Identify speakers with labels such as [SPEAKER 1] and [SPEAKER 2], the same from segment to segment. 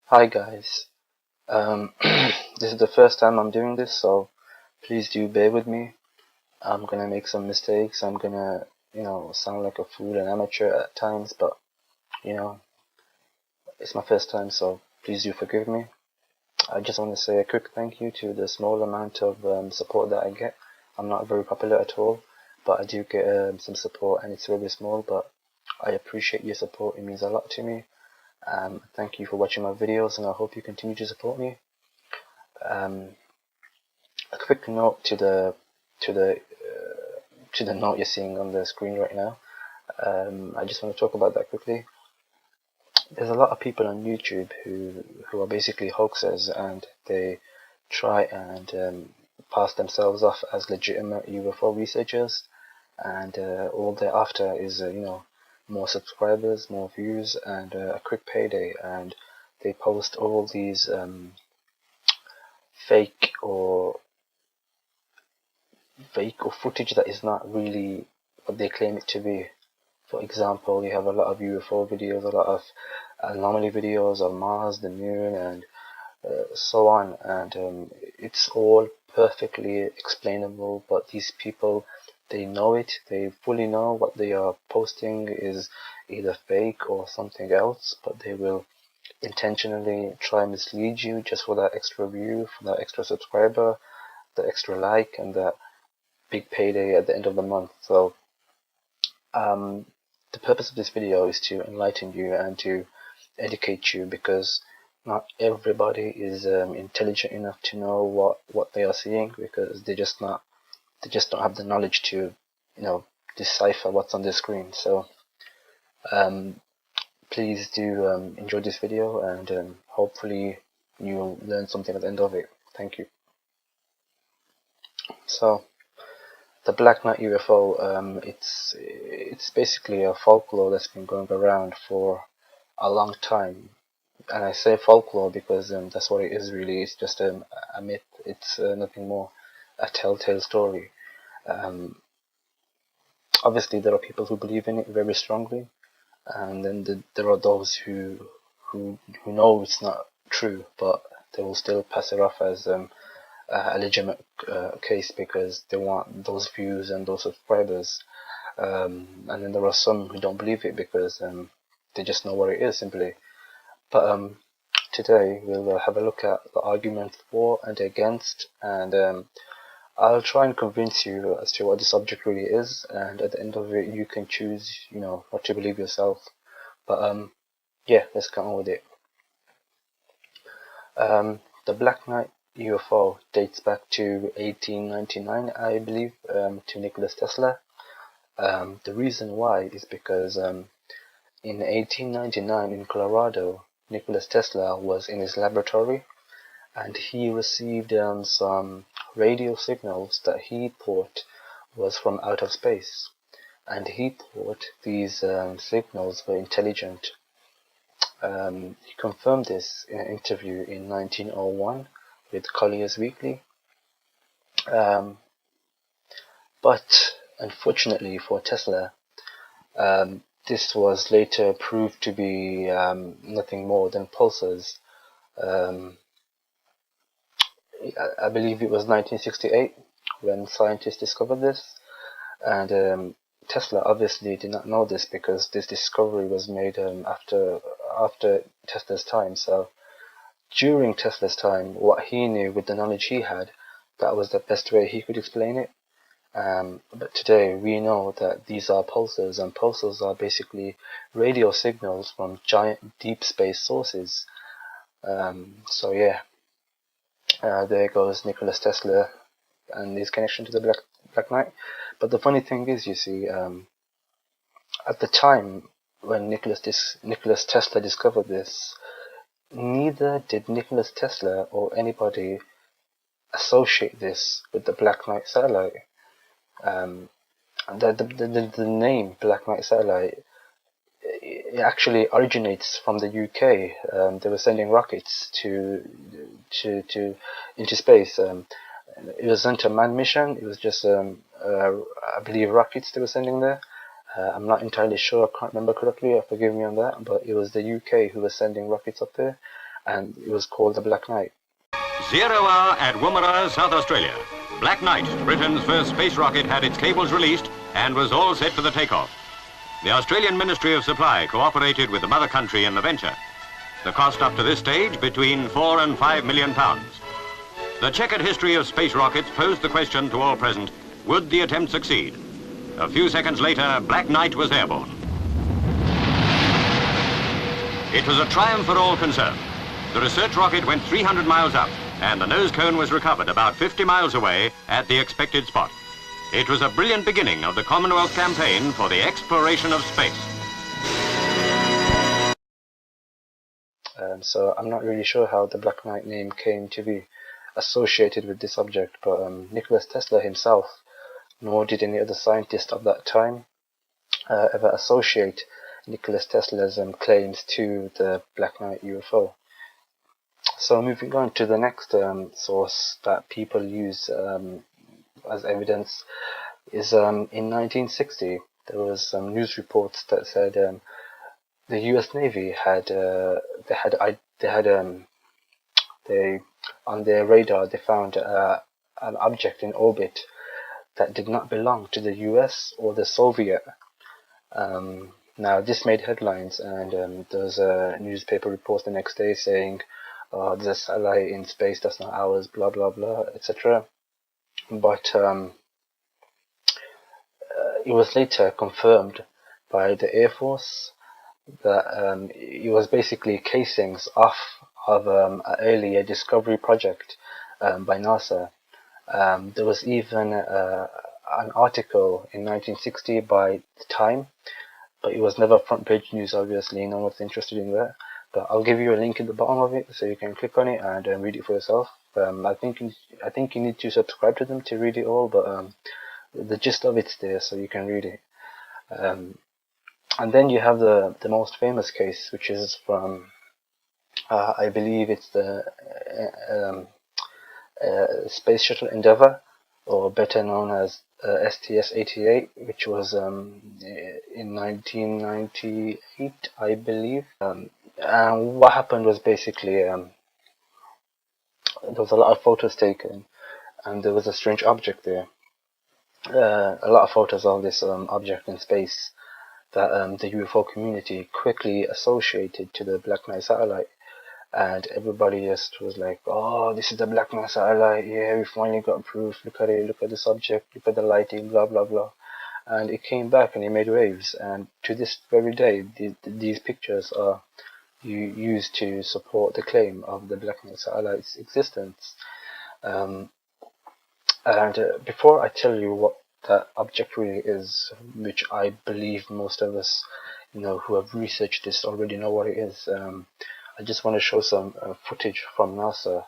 [SPEAKER 1] Hi guys, this is the first time I'm doing this, so please do bear with me. I'm gonna make some mistakes. I'm gonna, sound like a fool and amateur at times, but you know, it's my first time, so please do forgive me. I just want to say a quick thank you to the small amount of support that I get. I'm not very popular at all, but I do get some support, and it's very small, but I appreciate your support. It means a lot to me. Thank you for watching my videos, and I hope you continue to support me. Um, a quick note to the to the note you're seeing on the screen right now. I just want to talk about that quickly. There's a lot of people on YouTube who are basically hoaxers, and they try and pass themselves off as legitimate UFO researchers, and all they're after is more subscribers, more views, and a quick payday. And they post all these fake or footage that is not really what they claim it to be. For example, you have a lot of UFO videos, a lot of anomaly videos of Mars, the Moon, and so on, and it's all perfectly explainable. But these people, they know it. They fully know what they are posting is either fake or something else, but they will intentionally try and mislead you just for that extra view, for that extra subscriber, the extra like, and that big payday at the end of the month. So the purpose of this video is to enlighten you and to educate you, because not everybody is intelligent enough to know what they are seeing, because they just don't have the knowledge to decipher what's on the screen. So please do enjoy this video, and hopefully you'll learn something at the end of it. Thank you. So the Black Knight UFO, it's basically a folklore that's been going around for a long time, and I say folklore because that's what it is really. It's just a myth. It's nothing more, a telltale story. Um, Obviously, there are people who believe in it very strongly, and then there are those who know it's not true, but they will still pass it off as a legitimate case because they want those views and those subscribers. And then there are some who don't believe it because they just know what it is simply. But today we'll have a look at the argument for and against, and I'll try and convince you as to what the subject really is, and at the end of it you can choose, what to believe yourself. But yeah, let's get on with it. The Black Knight UFO dates back to 1899, I believe, to Nikola Tesla. The reason why is because in 1899 in Colorado, Nikola Tesla was in his laboratory, and he received some radio signals that he thought was from out of space, and he thought these signals were intelligent. He confirmed this in an interview in 1901 with Collier's Weekly. But unfortunately for Tesla, this was later proved to be nothing more than pulsars. I believe it was 1968 when scientists discovered this, and Tesla obviously did not know this because this discovery was made after Tesla's time. So during Tesla's time, what he knew with the knowledge he had, that was the best way he could explain it. But today we know that these are pulsars, and pulsars are basically radio signals from giant deep space sources. So yeah, there goes Nikola Tesla and his connection to the Black Knight. But the funny thing is, you see, at the time when Nikola Tesla discovered this, neither did Nikola Tesla or anybody associate this with the Black Knight satellite. The name Black Knight satellite, it actually originates from the UK. They were sending rockets into space. It wasn't a manned mission. It was just I believe rockets they were sending there. I'm not entirely sure. I can't remember correctly. Forgive me on that. But it was the UK who was sending rockets up there, and it was called the Black Knight.
[SPEAKER 2] 0 hour at Woomera, South Australia. Black Knight, Britain's first space rocket, had its cables released and was all set for the takeoff. The Australian Ministry of Supply cooperated with the mother country in the venture. The cost up to this stage between £4 and £5 million. The checkered history of space rockets posed the question to all present, would the attempt succeed? A few seconds later, Black Knight was airborne. It was a triumph for all concerned. The research rocket went 300 miles up, and the nose cone was recovered about 50 miles away at the expected spot. It was a brilliant beginning of the Commonwealth campaign for the exploration of space.
[SPEAKER 1] So I'm not really sure how the Black Knight name came to be associated with this object, but Nikola Tesla himself, nor did any other scientist of that time, ever associate Nikola Tesla's claims to the Black Knight UFO. So moving on to the next source that people use as evidence is in 1960 there was some news reports that said the U.S. Navy had on their radar they found an object in orbit that did not belong to the U.S. or the Soviet. Now this made headlines, and there was a newspaper report the next day saying, there's a satellite in space that's not ours, blah blah blah, etc. But it was later confirmed by the Air Force that it was basically casings off of an earlier discovery project by NASA. There was even an article in 1960 by the Time, but it was never front page news, obviously, no one's interested in that. But I'll give you a link in the bottom of it so you can click on it and read it for yourself. I think you need to subscribe to them to read it all, but the gist of it's there so you can read it. And then you have the most famous case, which is from I believe it's the Space Shuttle Endeavour, or better known as STS-88, which was in 1998, I believe. And what happened was basically there was a lot of photos taken, and there was a strange object there. A lot of photos of this object in space that the UFO community quickly associated to the Black Knight satellite. And everybody just was like, oh, this is the Black Knight satellite, yeah, we finally got proof, look at it, look at the subject, look at the lighting, blah blah blah. And it came back and it made waves, and to this very day these pictures are used to support the claim of the Black Knight satellite's existence. And before I tell you what that object really is, which I believe most of us, who have researched this already know what it is, I just want to show some footage from NASA,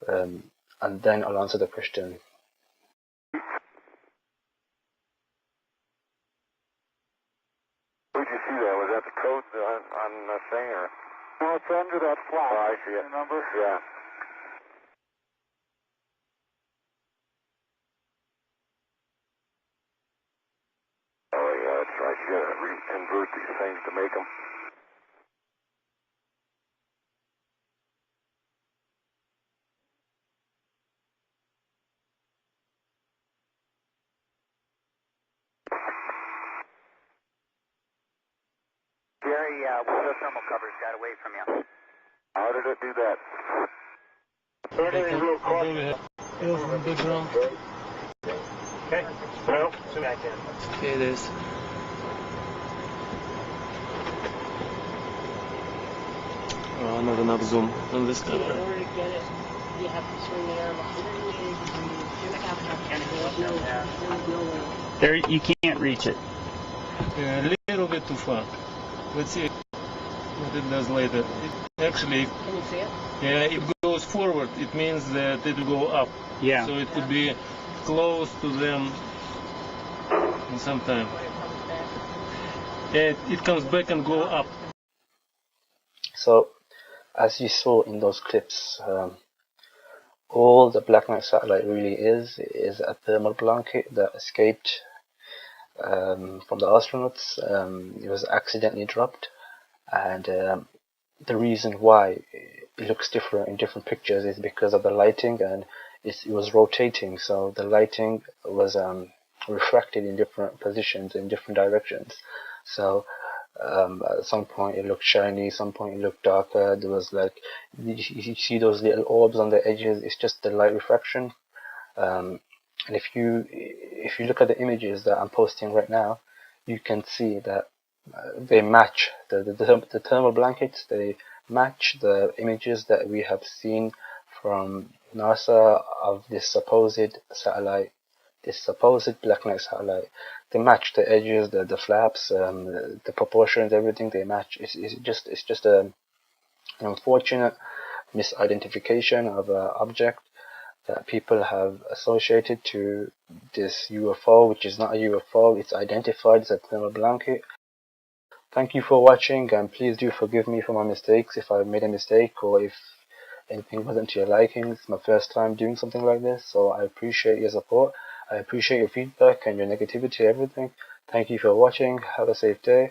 [SPEAKER 1] and then I'll answer the question.
[SPEAKER 3] Where'd you see that? Was that the code on the thing, or? No, it's under that flag. Oh, I see it. Number? Yeah. Oh, yeah, that's right. You gotta re-convert these things to make them.
[SPEAKER 4] Gary, the thermal covers got away from you.
[SPEAKER 3] How did it do that?
[SPEAKER 5] It was in the background.
[SPEAKER 3] Okay. Well,
[SPEAKER 5] Okay, it is. Надо на zoom on this camera.
[SPEAKER 6] In order to get it, you have to swing the arm 180 degrees.
[SPEAKER 7] There, you can't reach it.
[SPEAKER 5] A little bit too far. Let's see what it does later. Actually,
[SPEAKER 6] Can you see it?
[SPEAKER 5] yeah, it goes forward. It means that it will go up.
[SPEAKER 7] Yeah.
[SPEAKER 5] So it could be close to them in some time. It comes back and go up.
[SPEAKER 1] So, as you saw in those clips, all the Black Knight satellite really is a thermal blanket that escaped from the astronauts. It was accidentally dropped, and the reason why it looks different in different pictures is because of the lighting, and it was rotating, so the lighting was refracted in different positions in different directions. So at some point it looked shiny, some point it looked darker. There was like, you see those little orbs on the edges, it's just the light refraction. And if you look at the images that I'm posting right now, you can see that they match the thermal blankets. They match the images that we have seen from NASA of this supposed satellite, this supposed Black Knight satellite. They match the edges, the flaps, the proportions, everything. They match. It's just an unfortunate misidentification of an object that people have associated to this UFO, which is not a UFO. It's identified as a thermal blanket. Thank you for watching, and please do forgive me for my mistakes if I made a mistake or if anything wasn't to your liking. It's my first time doing something like this, so I appreciate your support. I appreciate your feedback and your negativity, everything. Thank you for watching. Have a safe day.